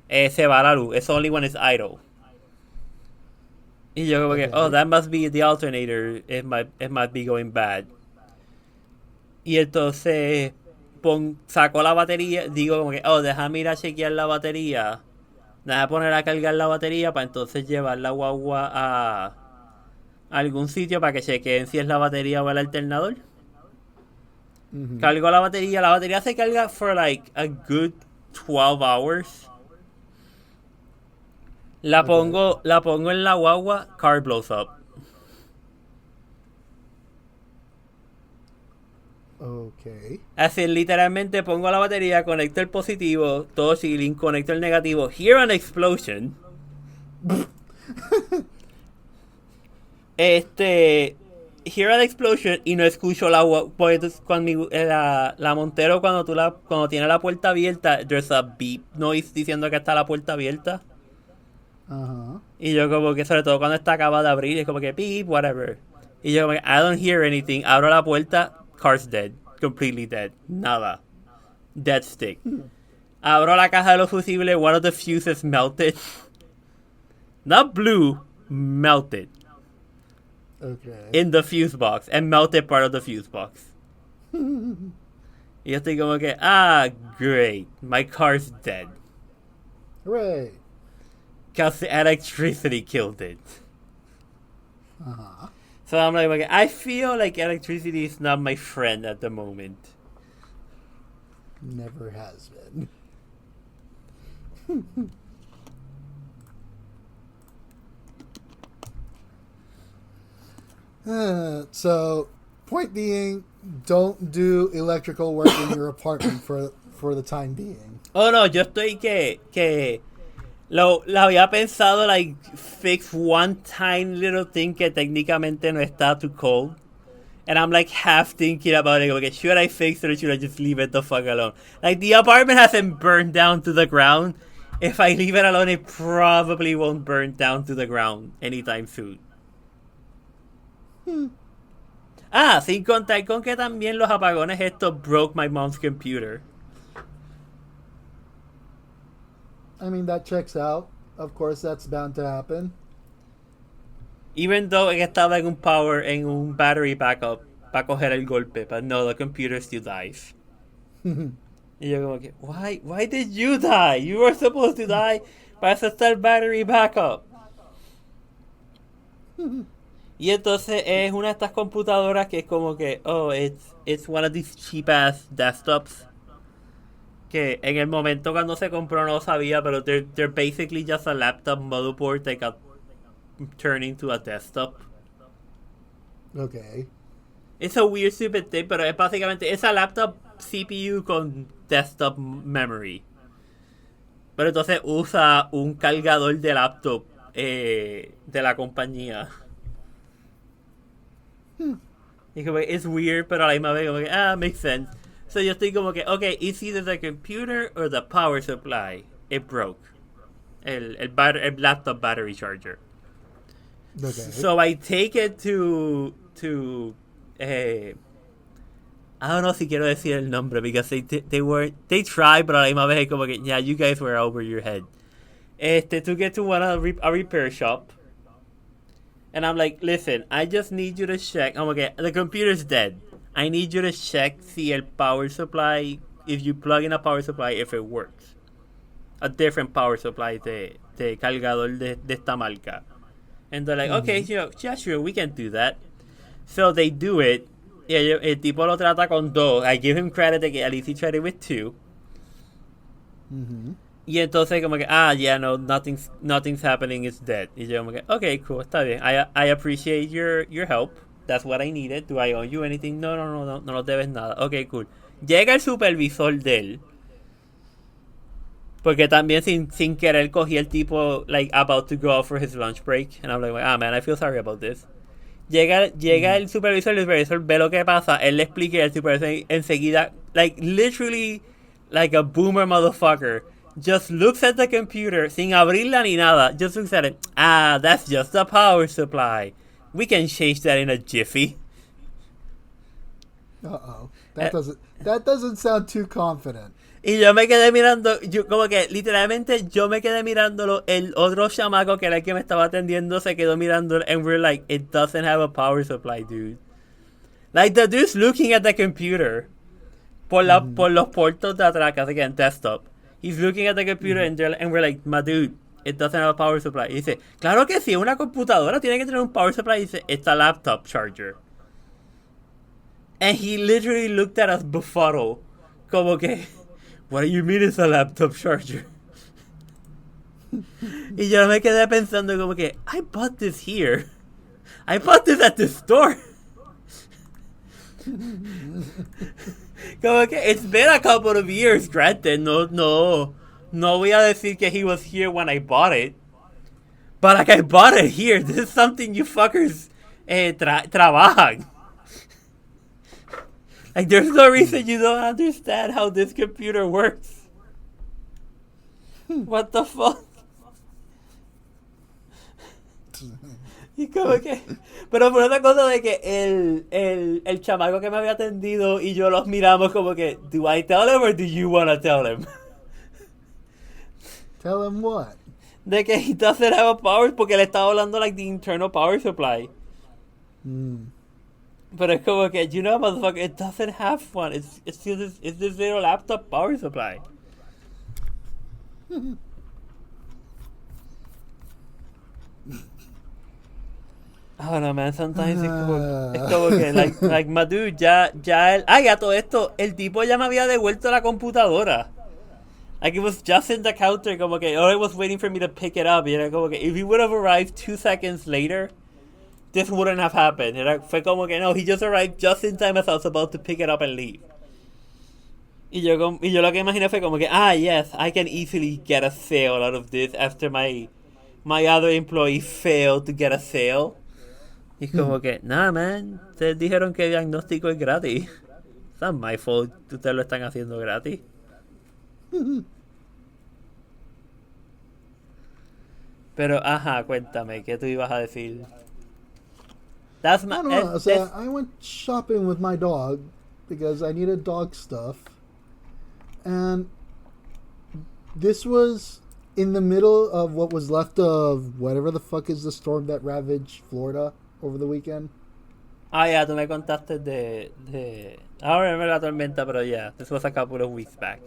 se va la luz. It's only when it's idle. Y yo como que, Okay. oh, that must be the alternator. It might be going bad. Y entonces saco la batería, digo como que, oh, déjame ir a chequear la batería. Déjame poner a cargar la batería para entonces llevar la guagua a algún sitio para que chequeen si es la batería o el alternador. Cargo la batería se carga for like a good 12 hours. La pongo en la guagua, car blows up. Okay. Así literalmente pongo la batería, conecto el positivo, todo chilling, conecto el negativo, hear an explosion. Hear an explosion y no escucho la guagua. Porque cuando la Montero cuando tiene la puerta abierta, there's a beep noise diciendo que está la puerta abierta. Y yo como que sobre todo cuando está acabada de abrir es como que beep, whatever. Y yo como que I don't hear anything, abro la puerta, car's dead, completely dead, nada, dead stick. Abro la caja de los fusibles, one of the fuses melted, not blue, melted. Okay. In the fuse box, and melted part of the fuse box. Y yo estoy como que, great, my car's dead. Hooray. Because the electricity killed it. So I'm like, okay, I feel like electricity is not my friend at the moment. Never has been. So, point being, don't do electrical work in your apartment for the time being. Oh no, yo estoy que lo había pensado, like, fix one tiny little thing que técnicamente no está too cold. And I'm like half thinking about it, okay, should I fix it or should I just leave it the fuck alone? Like, the apartment hasn't burned down to the ground. If I leave it alone, it probably won't burn down to the ground anytime soon. Sin contar con que también los apagones estos broke my mom's computer. I mean, that checks out. Of course, that's bound to happen. Even though estaba en un battery backup para coger el golpe, but no, the computer still dies. Y yo como que, why did you die? You were supposed to die para estar battery backup. Y entonces es una de estas computadoras que es como que, it's one of these cheap ass desktops. Que en el momento cuando se compró no sabía, pero they're basically just a laptop motherboard that got turned into a desktop. Okay. It's a weird stupid thing, pero es básicamente esa laptop CPU con desktop memory. Pero entonces usa un cargador de laptop de la compañía. Y como que it's weird, pero a la misma vez como que, makes sense. So yo estoy como que, okay, it's either the computer or the power supply. It broke. El laptop battery charger. Okay. So I take it to I don't know si quiero decir el nombre because they tried, pero a la misma vez como que, yeah, you guys were over your head. To get to a repair shop. And I'm like, listen, I just need you to check. I'm like, the computer's dead. I need you to check si el power supply, if you plug in a power supply, if it works. A different power supply de cargador de esta marca. And they're like, okay, yeah, sure, we can do that. So they do it. Y el tipo lo trata con dos. I give him credit que at least he tried it with two. Y entonces como que, yeah, no, nothing's happening, it's dead. Y yo como que, okay, cool, está bien. I appreciate your help. That's what I needed. Do I owe you anything? No nos debes nada. Okay, cool. Llega el supervisor de él. Porque también sin querer cogí el tipo, like, about to go out for his lunch break. And I'm like, man, I feel sorry about this. Llega el supervisor ve lo que pasa. Él le explica y el supervisor enseguida, like, literally, like a boomer motherfucker, just looks at the computer, sin abrirla ni nada. Just looks at it. That's just the power supply. We can change that in a jiffy. Uh-oh. That doesn't sound too confident. Y yo me quedé mirando, yo como que literalmente yo me quedé mirándolo, el otro chamaco que era el que me estaba atendiendo se quedó mirándolo, and we're like, it doesn't have a power supply, dude. Like, the dude's looking at the computer por los puertos de atrás, así que en desktop. He's looking at the computer and we're like, my dude, it doesn't have a power supply. Y dice, claro que sí, una computadora tiene que tener un power supply. Y dice, it's a laptop charger. And he literally looked at us befuddled. Como que, what do you mean it's a laptop charger? Y yo me quedé pensando como que, I bought this here. I bought this at the store. Como que it's been a couple of years, granted. No voy a decir que he was here when I bought it. But like, I bought it here. This is something you fuckers trabajan. Like, there's no reason you don't understand how this computer works. What the fuck? Y como que... Pero por otra cosa de que el chamaco que me había atendido y yo los miramos como que, do I tell him or do you want to tell him? Tell him what? De que he doesn't have a power porque le estaba hablando like the internal power supply. Pero es como que, you know, motherfucker, it doesn't have one. It's this little laptop power supply. Oh no, man, sometimes es como que, like, my dude, ya él, ya todo esto, el tipo ya me había devuelto la computadora. Like, it was just in the counter, como que, I was waiting for me to pick it up, y era como que, if he would have arrived 2 seconds later, this wouldn't have happened. Fue como que, no, he just arrived just in time as I was about to pick it up and leave. Y yo lo que imaginé fue como que, yes, I can easily get a sale out of this after my other employee failed to get a sale. Y es como que, nah, man, ustedes dijeron que el diagnóstico es gratis. It's not my fault, ustedes lo están haciendo gratis. Pero, cuéntame, ¿qué tú ibas a decir? That's my... No, o sea, I went shopping with my dog because I needed dog stuff. And this was in the middle of what was left of whatever the fuck is the storm that ravaged Florida over the weekend. Ya, tú me contaste de... I don't remember la tormenta, pero yeah, this was a couple of weeks back.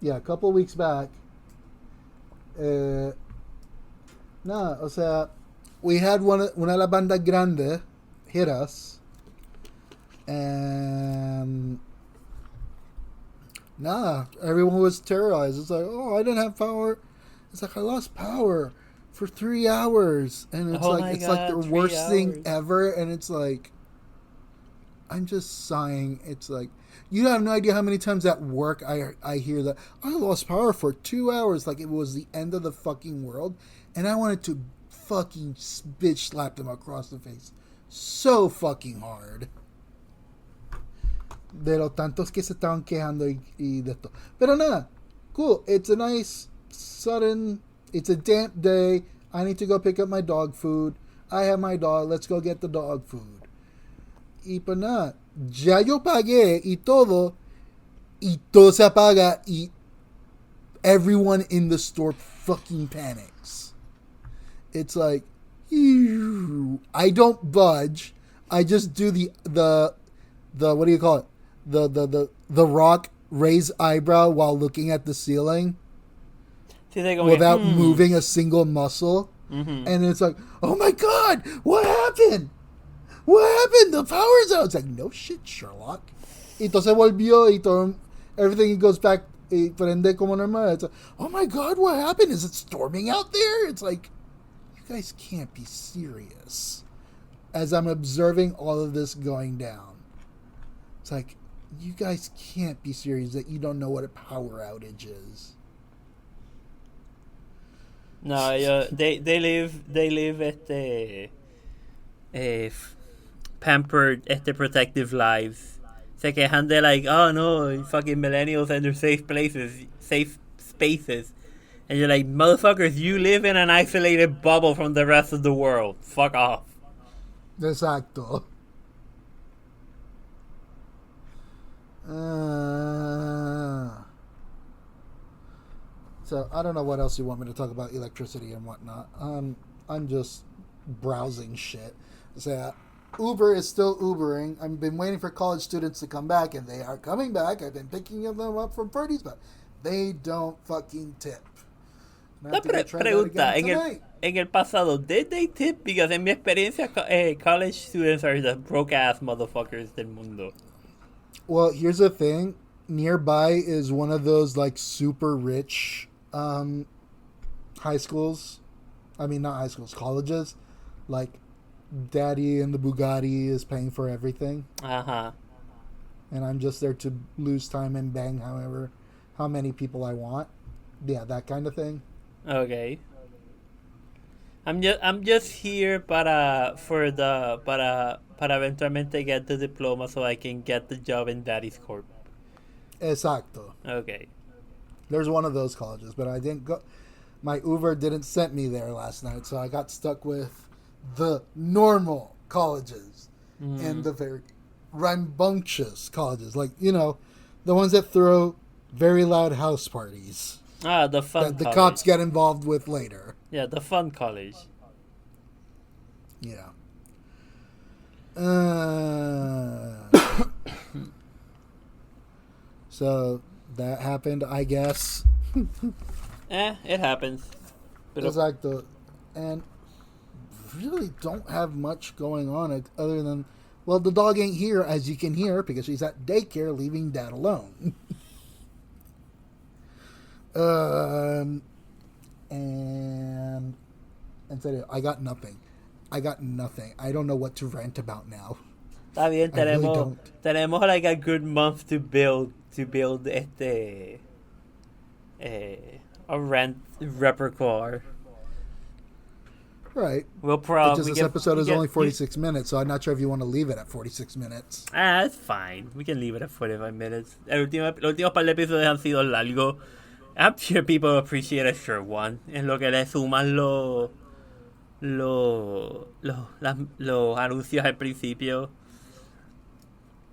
Yeah, a couple weeks back. O sea, we had una de las bandas grandes hit us. And everyone was terrorized. It's like, oh, I didn't have power. It's like, I lost power for 3 hours. And it's like the worst thing ever. And it's like, I'm just sighing. It's like, you have no idea how many times at work I hear that, I lost power for 2 hours. Like it was the end of the fucking world. And I wanted to fucking bitch slap them across the face. So fucking hard. De los tantos que se estaban quejando y de esto. Pero nada, cool. It's a nice, sudden, it's a damp day. I need to go pick up my dog food. I have my dog. Let's go get the dog food. Y pues nada, ya yo pagué y todo se apaga y everyone in the store fucking panics. It's like, I don't budge. I just do the what do you call it? The rock raise eyebrow while looking at the ceiling without moving a single muscle. Mm-hmm. And it's like, oh my God, what happened? What happened? The power's out. It's like, no shit, Sherlock. Y entonces volvió y todo, everything goes back y prende como normal. It's like, oh my God, what happened? Is it storming out there? It's like, you guys can't be serious. As I'm observing all of this going down. It's like, you guys can't be serious that you don't know what a power outage is. No, they live pampered, protective lives. Se quejan de like, oh no, fucking millennials and their safe spaces. And you're like, motherfuckers, you live in an isolated bubble from the rest of the world. Fuck off. Exacto. So I don't know what else you want me to talk about electricity and whatnot. I'm just browsing shit. So Uber is still Ubering. I've been waiting for college students to come back, and they are coming back. I've been picking them up from parties, but they don't fucking tip. Una pregunta, en el pasado, did they tip? Because en mi experiencia, college students are the broke-ass motherfuckers del mundo. Well, here's the thing. Nearby is one of those, like, super rich high schools. I mean, not high schools, colleges. Like, Daddy and the Bugatti is paying for everything. Uh-huh. And I'm just there to lose time and bang how many people I want. Yeah, that kind of thing. Okay. I'm just here para eventualmente get the diploma so I can get the job in Daddy's Corp. Exacto. Okay. There's one of those colleges, but I didn't go. My Uber didn't send me there last night, so I got stuck with the normal colleges and the very rambunctious colleges, like, you know, the ones that throw very loud house parties. The fun that the college. cops get involved with later. Yeah, the fun college. Yeah. So that happened, I guess. It happens. Exacto. And really don't have much going on other than, well, the dog ain't here, as you can hear, because she's at daycare leaving Dad alone. And so I got nothing. I don't know what to rant about now. Está bien, really tenemos like a good month to build a rant repertoire. Right. We'll probably this episode is only 46 minutes, so I'm not sure if you want to leave it at 46 minutes. It's fine. We can leave it at 45 minutes. Los últimos par de episodios han sido largos. I'm sure people appreciate a short one. En lo que le suman los anuncios al principio.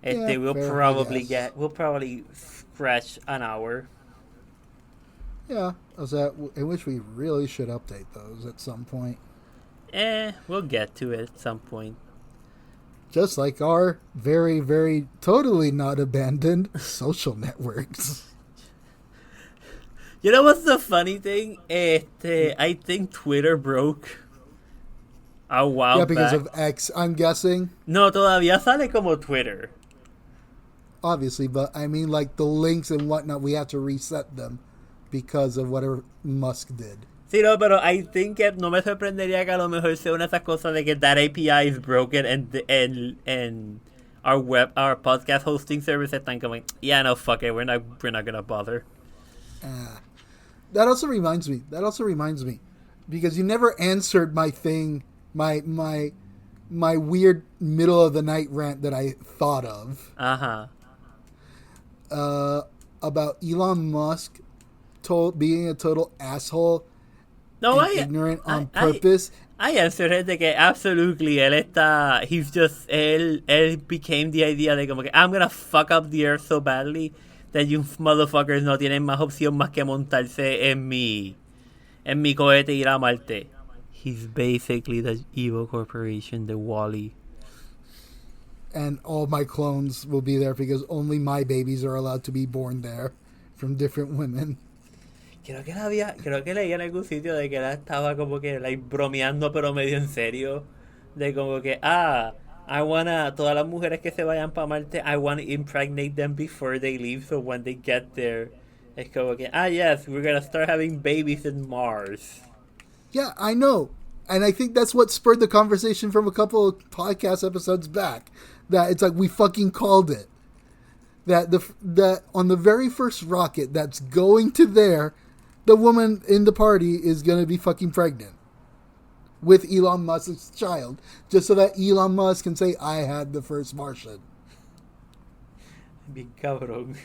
Yeah, we'll probably scratch an hour. Yeah, in which we really should update those at some point. We'll get to it at some point. Just like our very, very totally not abandoned social networks. You know what's the funny thing? I think Twitter broke a while back. Yeah, because of X, I'm guessing. No, todavía sale como Twitter. Obviously, but I mean, like, the links and whatnot, we have to reset them because of whatever Musk did. Sí, no, pero I think no me sorprendería que a lo mejor sea una de esas cosas de que that API is broken and our podcast hosting service están como, yeah, no, fuck it, we're not gonna bother. That also reminds me, because you never answered my thing, my weird middle of the night rant that I thought of. About Elon Musk being a total asshole. No, ignorant on purpose. I answered it de que absolutely él became the idea de como que I'm gonna fuck up the earth so badly that you motherfuckers no tienen más opción más que montarse en mi cohete y ir a Marte. He's basically the evil corporation, the Wall-E. And all my clones will be there because only my babies are allowed to be born there from different women. Creo que leí en algún sitio de que él estaba como que like bromeando pero medio en serio, de como que todas las mujeres que se vayan para Marte, I wanna impregnate them before they leave, so when they get there es como que yes, we're gonna start having babies in Mars. Yeah, I know, and I think that's what spurred the conversation from a couple of podcast episodes back, that it's like we fucking called it, that on the very first rocket that's going to there, the woman in the party is going to be fucking pregnant with Elon Musk's child, just so that Elon Musk can say, I had the first Martian. Bien cabrón.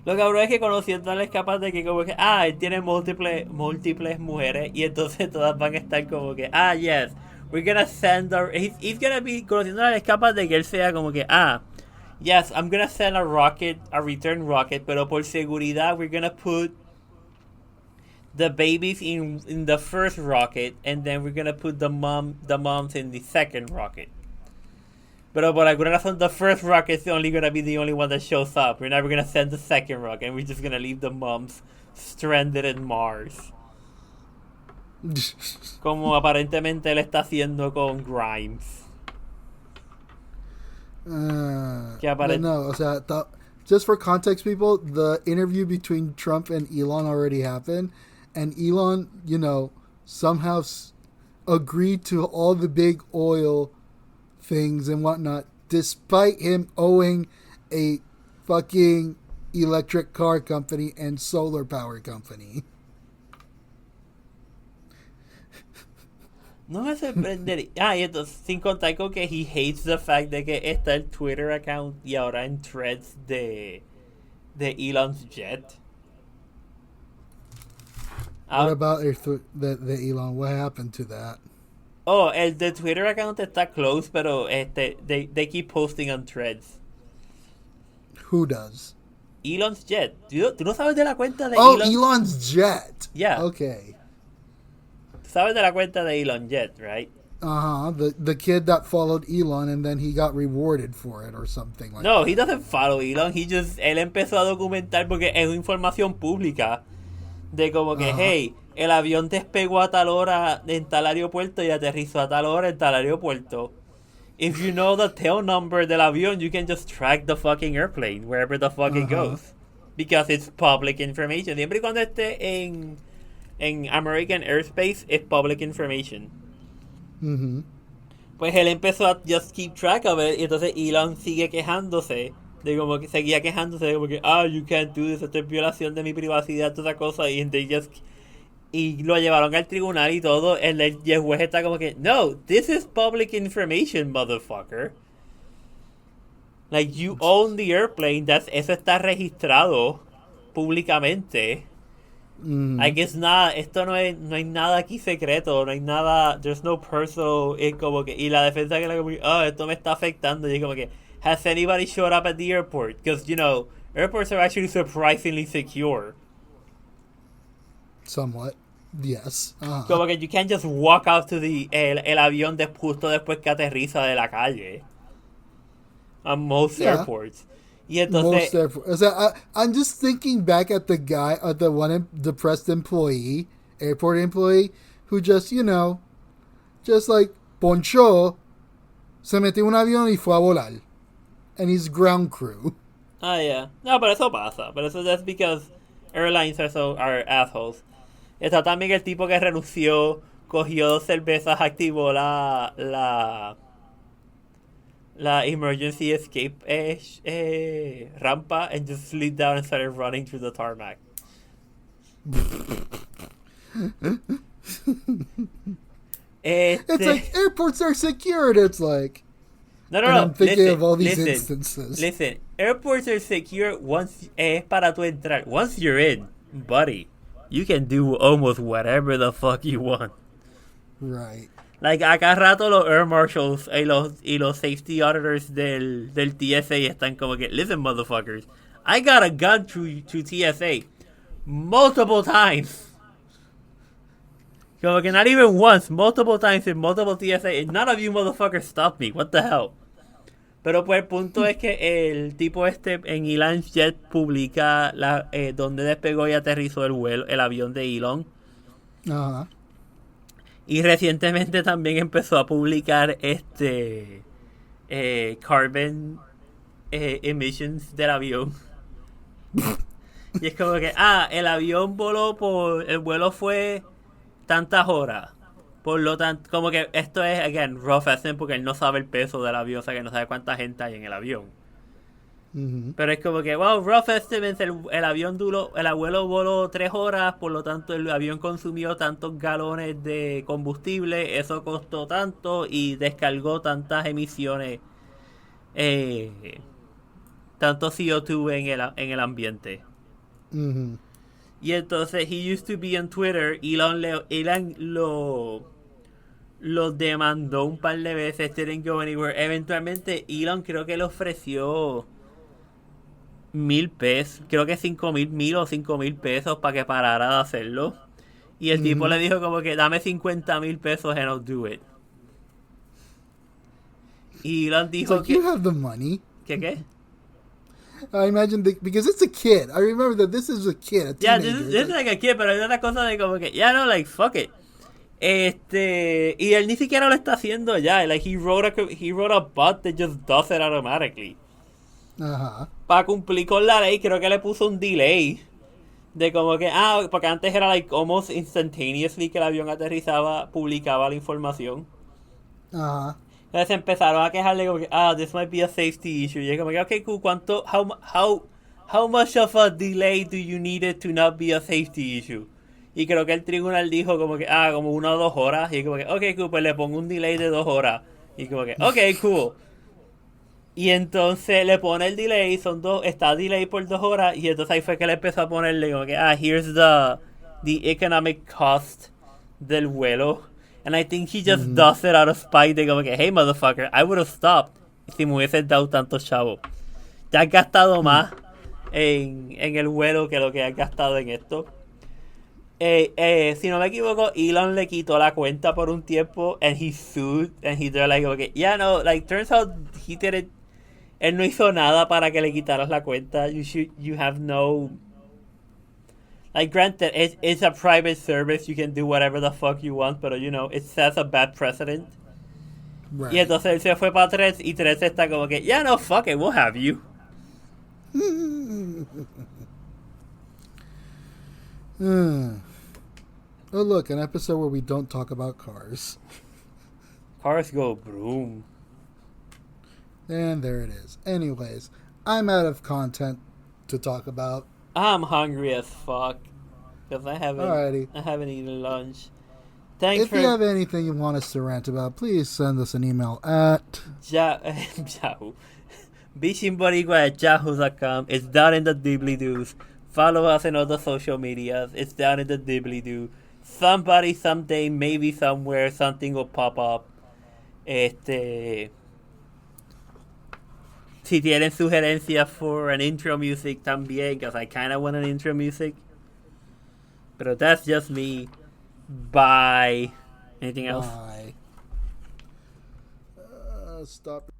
Lo cabrón es que conociendo es capaz de que como que, él tiene múltiples mujeres y entonces todas van a estar como que, yes, we're gonna send he's gonna be, conociendo es capaz de que él sea como que, yes, I'm gonna send a rocket, a return rocket, pero por seguridad, we're gonna put the babies in the first rocket, and then we're gonna put the moms in the second rocket. Pero por alguna razón, the first rocket's only gonna be the only one that shows up. We're never gonna send the second rocket, and we're just gonna leave the moms stranded in Mars. Como aparentemente él está haciendo con Grimes. But no, o sea, just for context, people, the interview between Trump and Elon already happened, and Elon, somehow agreed to all the big oil things and whatnot, despite him owing a fucking electric car company and solar power company. No me sorprendería. Y entonces, sin contar con que he hates the fact de que está el Twitter account y ahora en threads de Elon's jet. What about the Elon? What happened to that? Oh, el de Twitter account está closed, pero they keep posting on threads. Who does? Elon's jet. ¿Tú no sabes de la cuenta de Elon? Elon? Elon's jet. Yeah. Okay. ¿Sabes de la cuenta de Elon Jet, right? The kid that followed Elon and then he got rewarded for it or something like that. No, he doesn't follow Elon. Él empezó a documentar porque es información pública de como que, hey, el avión despegó a tal hora en tal aeropuerto y aterrizó a tal hora en tal aeropuerto. If you know the tail number del avión, you can just track the fucking airplane wherever the fuck it goes. Because it's public information. Siempre y cuando esté en American airspace, es public information. Pues él empezó a just keep track of it, y entonces Elon sigue quejándose de como que seguía quejándose de como que you can't do this, esto es violación de mi privacidad, toda esa cosa, y lo llevaron al tribunal y todo. El juez está como que no, this is public information, motherfucker. Like, you own the airplane, eso está registrado públicamente. Like, esto no hay nada aquí secreto, no hay nada, there's no personal, es como que, y la defensa que como que, esto me está afectando, y es como que, has anybody showed up at the airport? Because, airports are actually surprisingly secure. Somewhat, yes. Como que you can't just walk out to el avión justo después que aterriza de la calle. On most airports. Y entonces, I'm just thinking back at the guy, the one depressed employee, airport employee, who just like ponchó, se metió en un avión y fue a volar, and he's ground crew. Yeah. No, pero eso pasa. Pero eso that's because airlines are assholes. Está también el tipo que renunció, cogió 2 cervezas, activó la emergency escape rampa and just slid down and started running through the tarmac. It's like airports are secured. It's like no. I'm thinking of all these instances. Listen, airports are secure once para tu entrar. Once you're in, buddy, you can do almost whatever the fuck you want. Right. Like, acá rato los air marshals y los safety auditors del TSA están como que, listen, motherfuckers, I got a gun to TSA multiple times. Como que not even once, multiple times in multiple TSA, and none of you motherfuckers stopped me. What the hell? Pero pues el punto es que el tipo en Elon's jet publica donde despegó y aterrizó el avión de Elon. Y recientemente también empezó a publicar carbon emissions del avión. Y es como que, el avión el vuelo fue tantas horas. Por lo tanto, como que esto es, again, rough estimate, porque él no sabe el peso del avión, o sea que no sabe cuánta gente hay en el avión. Pero es como que, wow, rough estimates, el avión el abuelo voló 3 horas, por lo tanto el avión consumió tantos galones de combustible, eso costó tanto y descargó tantas emisiones, tanto CO2 en el ambiente. Y entonces, he used to be on Twitter, Elon los demandó un par de veces, didn't go anywhere. Eventualmente Elon creo que le ofreció $1,000, creo que 5,000 o 5,000 pesos para que parara de hacerlo. Y el tipo le dijo como que dame 50,000 pesos and I'll do it. Y Elon dijo like, que... you have the money. ¿Qué? I imagine because it's a kid. I remember that this is a kid, a Yeah, teenager. this is like a kid, pero hay una cosa de como que, no, like, fuck it. Y él ni siquiera lo está haciendo ya. Like, he wrote a bot that just does it automatically. Ajá. Para cumplir con la ley, creo que le puso un delay. De como que, porque antes era like almost instantaneously que el avión aterrizaba, publicaba la información. Ajá. Entonces empezaron a quejarle como que, this might be a safety issue. Y es como que, okay, cool, how much of a delay do you need it to not be a safety issue? Y creo que el tribunal dijo como que, como 1 o 2 horas. Y como que, okay, cool, pues le pongo un delay de 2 horas. Y como que, okay, cool. Y entonces le pone el delay, está delay por 2 horas. Y entonces ahí fue que le empezó a ponerle como que, here's the economic cost del vuelo. And I think he just does it out of spite. De como que, hey, motherfucker, I would have stopped si me hubiese dado tantos chavos. Ya has gastado más en el vuelo que lo que has gastado en esto. Si no me equivoco, Elon le quitó la cuenta por un tiempo. And he sued. And he's like, okay, turns out he did it. Él no hizo nada para que le quitaras la cuenta. You have no... Like, granted, it's a private service. You can do whatever the fuck you want. Pero, it sets a bad precedent. Right. Y entonces él se fue para 3. Y 3 está como que, no, fuck it, we'll have you. Oh, look, an episode where we don't talk about cars. Cars go boom. And there it is. Anyways, I'm out of content to talk about. I'm hungry as fuck because I haven't eaten lunch. Thanks if you have anything you want us to rant about, please send us an email at Yahoo. Bichin Boricuas at yahoo.com. It's down in the doobly-doos. Follow us on other social medias. It's down in the doobly-doo. Somebody, someday, maybe somewhere, something will pop up. Si tienen sugerencias for an intro music también, because I kind of want an intro music. But that's just me. Bye. Anything else? Bye. Stop.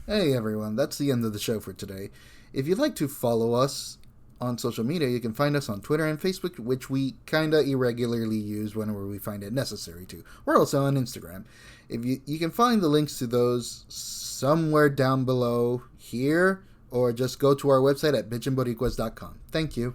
Hey everyone, that's the end of the show for today. If you'd like to follow us on social media, you can find us on Twitter and Facebook, which we kinda irregularly use whenever we find it necessary to. We're also on Instagram. If you can find the links to those somewhere down below here, or just go to our website at bichinboricuas.com. Thank you.